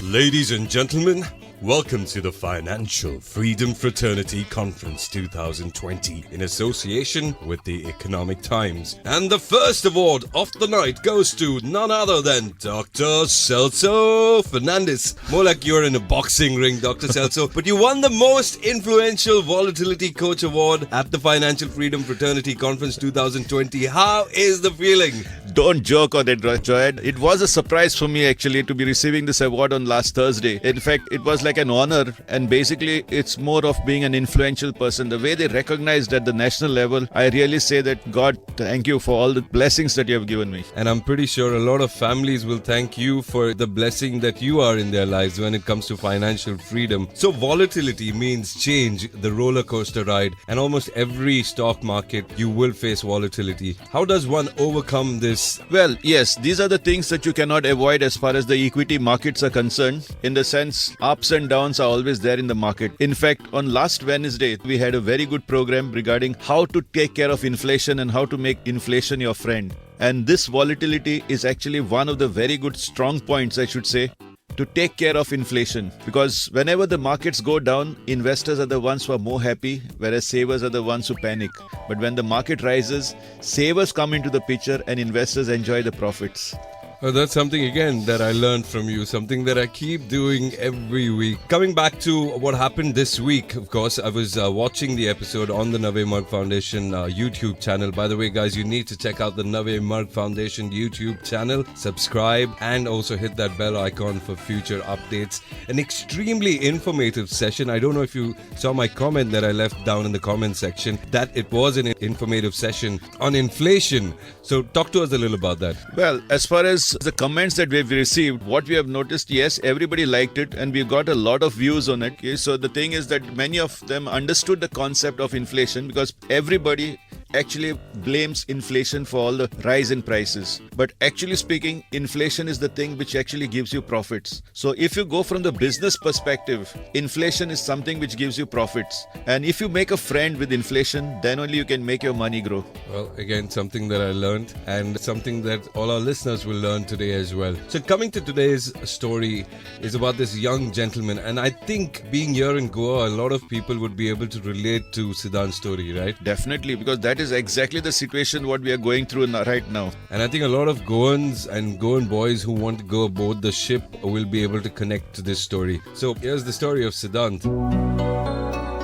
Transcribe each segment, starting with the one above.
Ladies and gentlemen, welcome to the Financial Freedom Fraternity Conference 2020 in association with the Economic Times. And the first award of the night goes to none other than Dr. Celso Fernandez. More like you're in a boxing ring, Dr. Celso. But you won the most influential volatility coach award at the Financial Freedom Fraternity Conference 2020. How is the feeling? Don't joke on it, Joed. It was a surprise for me actually to be receiving this award on last Thursday. In fact, it was like an honor, and basically it's more of being an influential person. The way they recognized at the national level, I really say that God, thank you for all the blessings that you have given me. And I'm pretty sure a lot of families will thank you for the blessing that you are in their lives when it comes to financial freedom. So volatility means change, the roller coaster ride, and almost every stock market you will face volatility. How does one overcome this? Well, yes, these are the things that you cannot avoid as far as the equity markets are concerned. In the sense, ups and downs are always there in the market. In fact, on last Wednesday, we had a very good program regarding how to take care of inflation and how to make inflation your friend. And this volatility is actually one of the very good strong points, I should say, to take care of inflation, because whenever the markets go down, investors are the ones who are more happy, whereas savers are the ones who panic. But when the market rises, savers come into the picture and investors enjoy the profits. Well, that's something again that I learned from you, something that I keep doing every week. Coming back to what happened this week, of course, I was watching the episode on the Nave Marg Foundation YouTube channel. By the way, guys, you need to check out the Nave Marg Foundation YouTube channel, subscribe, and also hit that bell icon for future updates. An extremely informative session. I don't know if you saw my comment that I left down in the comment section, that it was an informative session on inflation. So talk to us a little about that. Well, as far as the comments that we've received, what we have noticed, yes, everybody liked it and we got a lot of views on it. Okay? So the thing is that many of them understood the concept of inflation, because everybody actually blames inflation for all the rise in prices. But actually speaking, inflation is the thing which actually gives you profits. So if you go from the business perspective, inflation is something which gives you profits. And if you make a friend with inflation, then only you can make your money grow. Well, again, something that I learned and something that all our listeners will learn today as well. So coming to today's story is about this young gentleman, and I think being here in Goa, a lot of people would be able to relate to Siddhant's story, right? Definitely, because that is exactly the situation what we are going through right now. And I think a lot of Goans and Goan boys who want to go aboard the ship will be able to connect to this story. So here's the story of Siddhant.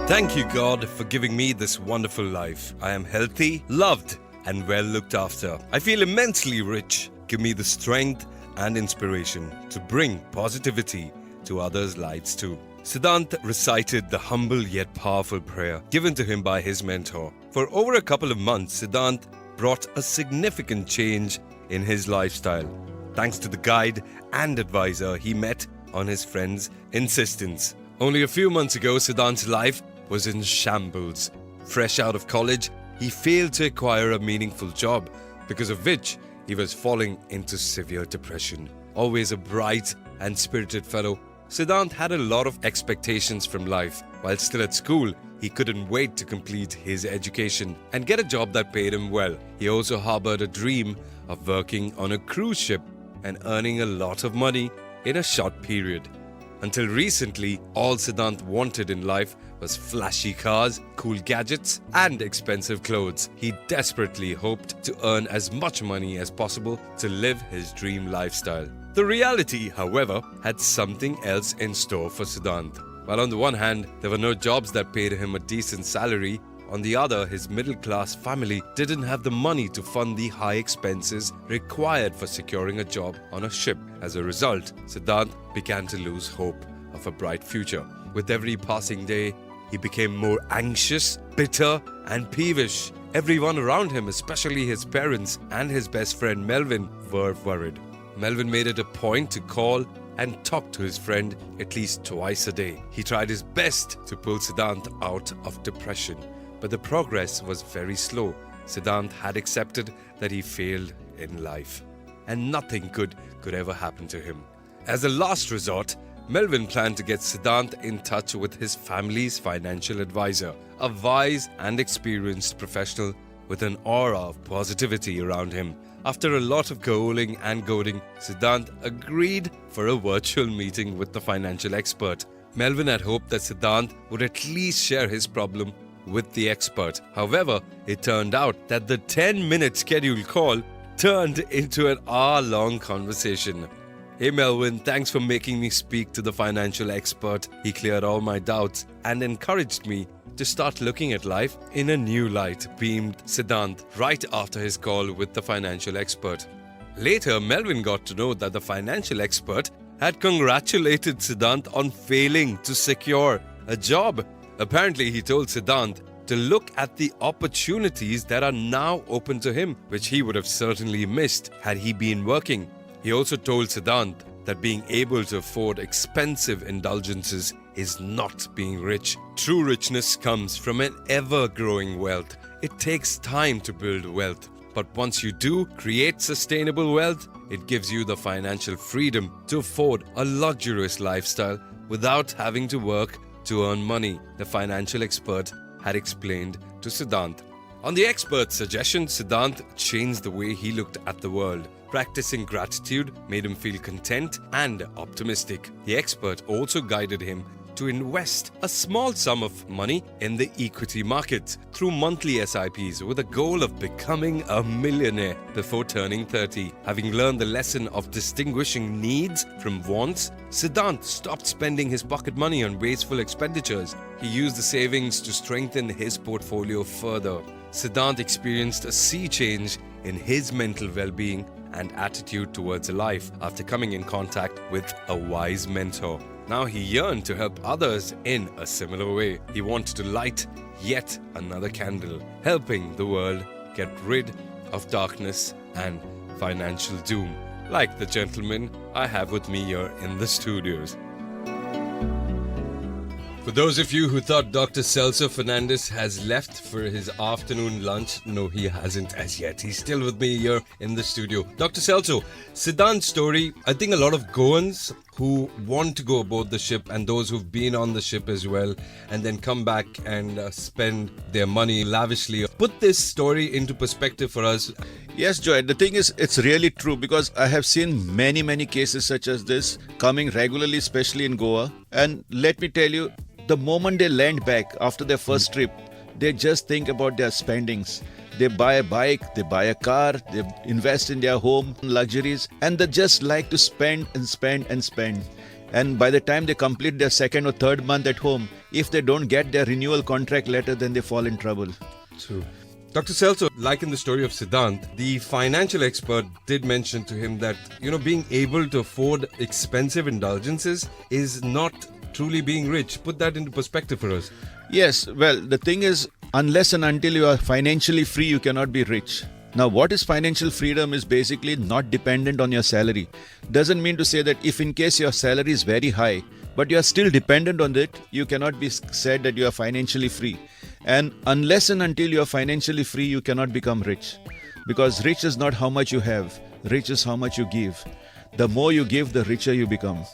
Thank you, God, for giving me this wonderful life. I am healthy, loved, and well looked after. I feel immensely rich. Give me the strength and inspiration to bring positivity to others' lives too. Siddhant recited the humble yet powerful prayer given to him by his mentor. For over a couple of months, Siddhant brought a significant change in his lifestyle, thanks to the guide and advisor he met on his friend's insistence. Only a few months ago, Siddhant's life was in shambles. Fresh out of college, he failed to acquire a meaningful job, because of which he was falling into severe depression. Always a bright and spirited fellow, Siddhant had a lot of expectations from life. While still at school, he couldn't wait to complete his education and get a job that paid him well. He also harbored a dream of working on a cruise ship and earning a lot of money in a short period. Until recently, all Siddhant wanted in life was flashy cars, cool gadgets, and expensive clothes. He desperately hoped to earn as much money as possible to live his dream lifestyle. The reality, however, had something else in store for Siddhant. While on the one hand, there were no jobs that paid him a decent salary, on the other, his middle-class family didn't have the money to fund the high expenses required for securing a job on a ship. As a result, Siddhant began to lose hope of a bright future. With every passing day, he became more anxious, bitter, and peevish. Everyone around him, especially his parents and his best friend Melvin, were worried. Melvin made it a point to call and talk to his friend at least twice a day. He tried his best to pull Siddhant out of depression, but the progress was very slow. Siddhant had accepted that he failed in life, and nothing good could ever happen to him. As a last resort, Melvin planned to get Siddhant in touch with his family's financial advisor, a wise and experienced professional with an aura of positivity around him. After a lot of googling and goading, Siddhant agreed for a virtual meeting with the financial expert. Melvin had hoped that Siddhant would at least share his problem with the expert. However, it turned out that the 10-minute scheduled call turned into an hour-long conversation. Hey Melvin, thanks for making me speak to the financial expert. He cleared all my doubts and encouraged me to start looking at life in a new light, beamed Siddhant right after his call with the financial expert. Later, Melvin got to know that the financial expert had congratulated Siddhant on failing to secure a job. Apparently, he told Siddhant to look at the opportunities that are now open to him, which he would have certainly missed had he been working. He also told Siddhant that being able to afford expensive indulgences is not being rich. True richness comes from an ever-growing wealth. It takes time to build wealth, but once you do create sustainable wealth, it gives you the financial freedom to afford a luxurious lifestyle without having to work to earn money, the financial expert had explained to Siddhant. On the expert's suggestion, Siddhant changed the way he looked at the world. Practicing gratitude made him feel content and optimistic. The expert also guided him to invest a small sum of money in the equity market through monthly SIPs with a goal of becoming a millionaire before turning 30. Having learned the lesson of distinguishing needs from wants, Siddhant stopped spending his pocket money on wasteful expenditures. He used the savings to strengthen his portfolio further. Siddhant experienced a sea change in his mental well-being and attitude towards life after coming in contact with a wise mentor. Now he yearned to help others in a similar way. He wanted to light yet another candle, helping the world get rid of darkness and financial doom, like the gentleman I have with me here in the studios. For those of you who thought Dr. Celso Fernandez has left for his afternoon lunch, no, he hasn't as yet. He's still with me here in the studio. Dr. Celso, Siddhant's story, I think a lot of Goans who want to go aboard the ship and those who've been on the ship as well and then come back and spend their money lavishly. Put this story into perspective for us. Yes, Joy. The thing is, it's really true because I have seen many cases such as this coming regularly, especially in Goa. And let me tell you, the moment they land back after their first trip, they just think about their spendings. They buy a bike, they buy a car, they invest in their home luxuries, and they just like to spend and spend and spend. And by the time they complete their second or third month at home, if they don't get their renewal contract letter, then they fall in trouble. True. Dr. Celso, like in the story of Siddhant, the financial expert did mention to him that, being able to afford expensive indulgences is not truly being rich. Put that into perspective for us. Yes, well, the thing is, unless and until you are financially free, you cannot be rich. Now, what is financial freedom is basically not dependent on your salary. Doesn't mean to say that if in case your salary is very high, but you are still dependent on it, you cannot be said that you are financially free. And unless and until you are financially free, you cannot become rich. Because rich is not how much you have, rich is how much you give. The more you give, the richer you become.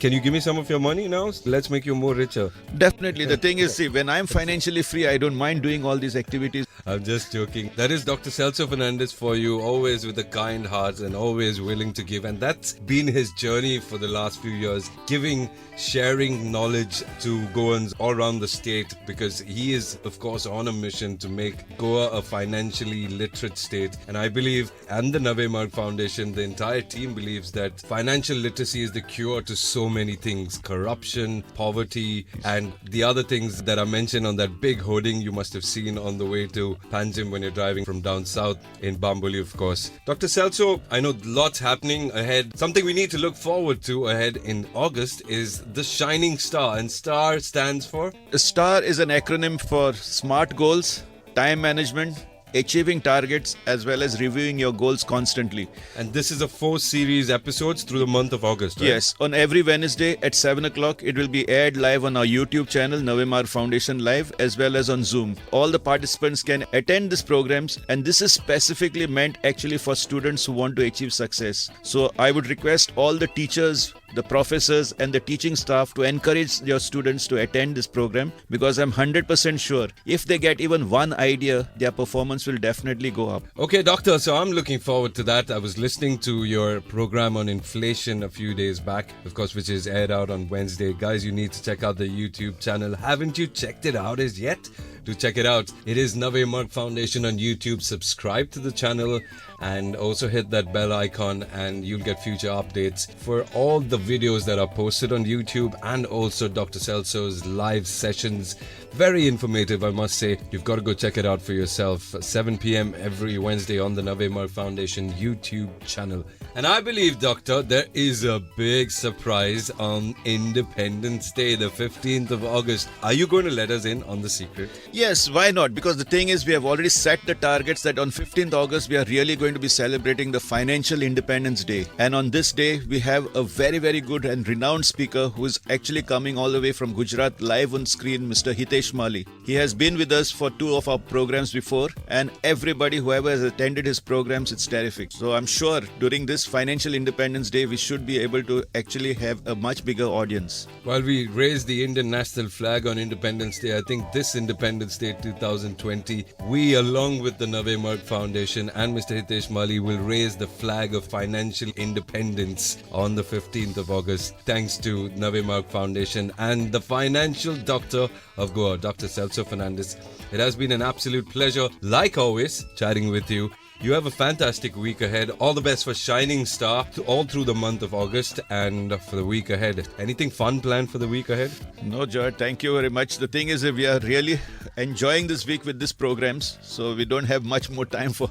Can you give me some of your money now? Let's make you more richer. Definitely. The thing is, see, when I'm financially free, I don't mind doing all these activities. I'm just joking. That is Dr. Celso Fernandez for you, always with a kind heart and always willing to give. And that's been his journey for the last few years, giving, sharing knowledge to Goans all around the state, because he is, of course, on a mission to make Goa a financially literate state. And I believe, and the Nave Marg Foundation, the entire team believes that financial literacy is the cure to so many things: corruption, poverty, and the other things that are mentioned on that big hoarding you must have seen on the way to Panjim when you're driving from down south in Bamboli, of course. Dr. Celso, I know lots happening ahead. Something we need to look forward to ahead in August is the Shining Star, and STAR stands for? STAR is an acronym for SMART Goals, Time Management, Achieving Targets, as well as reviewing your goals constantly. And this is a 4-series episodes through the month of August, right? Yes, on every Wednesday at 7 o'clock, it will be aired live on our YouTube channel, Nave Marg Foundation Live, as well as on Zoom. All the participants can attend these programs, and this is specifically meant actually for students who want to achieve success. So I would request all the teachers, the professors and the teaching staff to encourage your students to attend this program, because I'm 100% sure if they get even one idea, their performance will definitely go up. Okay, doctor, so I'm looking forward to that. I was listening to your program on inflation a few days back, of course, which is aired out on Wednesday. Guys, you need to check out the YouTube channel. Haven't you checked it out as yet? Do check it out. It is Nave Marg Foundation on YouTube. Subscribe to the channel and also hit that bell icon, and you'll get future updates for all the videos that are posted on YouTube, and also Dr. Celso's live sessions. Very informative, I must say. You've got to go check it out for yourself. 7 p.m. every Wednesday on the Nave Marg Foundation YouTube channel. And I believe, Doctor, there is a big surprise on Independence Day, the 15th of August. Are you going to let us in on the secret? Yes, why not? Because the thing is, we have already set the targets that on 15th August, we are really going to be celebrating the Financial Independence Day. And on this day, we have a very, very good and renowned speaker who is actually coming all the way from Gujarat, live on screen, Mr. Hitesh Mali. He has been with us for 2 of our programs before, and everybody, whoever has attended his programs, it's terrific. So I'm sure during this Financial Independence Day, we should be able to actually have a much bigger audience. While we raise the Indian national flag on Independence Day, I think this Independence Day 2020, we along with the Nave Marg Foundation and Mr. Hitesh Mali will raise the flag of financial independence on the 15th of August, thanks to Nave Marg Foundation and the financial doctor of Goa, Dr. Celso Fernandez. It has been an absolute pleasure, like always, chatting with you. You have a fantastic week ahead. All the best for Shining Star all through the month of August and for the week ahead. Anything fun planned for the week ahead? No, George, thank you very much. The thing is, we are really enjoying this week with these programs, so we don't have much more time for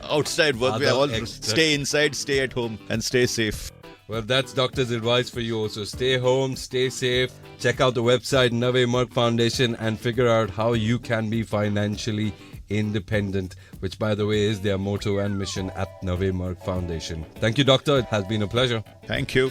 outside work. We are all stay inside, stay at home, and stay safe. Well, that's doctor's advice for you also. Stay home, stay safe. Check out the website Nave Marg Foundation and figure out how you can be financially independent, which by the way is their motto and mission at Nave Marg Foundation. Thank you, doctor. It has been a pleasure. Thank you.